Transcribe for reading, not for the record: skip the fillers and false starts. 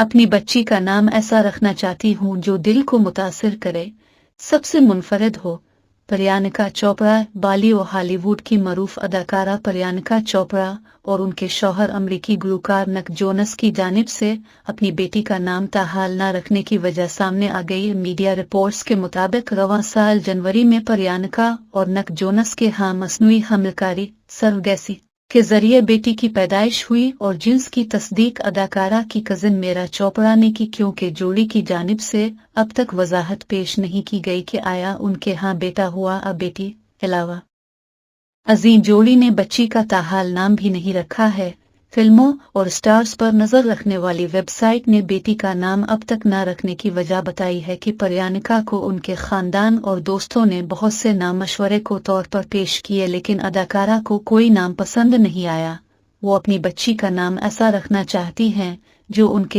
अपनी बच्ची का नाम ऐसा रखना चाहती हूँ जो दिल को मुतासिर करे, सबसे मुनफरद हो। प्रियंका चोपड़ा बाली और हॉलीवुड की मरूफ अदाकारा प्रियंका चोपड़ा और उनके शौहर अमरीकी गुलकार निक जोनस की जानिब से अपनी बेटी का नाम ताहाल न रखने की वजह सामने आ गई। मीडिया रिपोर्ट्स के मुताबिक रवां साल जनवरी में प्रियंका और निक जोनस के यहाँ मसनूई हमलकारी सरगेसी के जरिए बेटी की पैदाइश हुई और जिन्स की तस्दीक अदाकारा की कजिन मेरा चोपड़ा ने की, क्योंकि जोड़ी की जानिब से अब तक वजाहत पेश नहीं की गई कि आया उनके यहाँ बेटा हुआ या बेटी। अलावा अजीम जोड़ी ने बच्ची का ताहाल नाम भी नहीं रखा है। फिल्मों और स्टार्स पर नजर रखने वाली वेबसाइट ने बेटी का नाम अब तक न रखने की वजह बताई है कि प्रियंका को उनके खानदान और दोस्तों ने बहुत से नाम मशवरे को तौर पर पेश किए, लेकिन अदाकारा को कोई नाम पसंद नहीं आया। वो अपनी बच्ची का नाम ऐसा रखना चाहती हैं जो उनके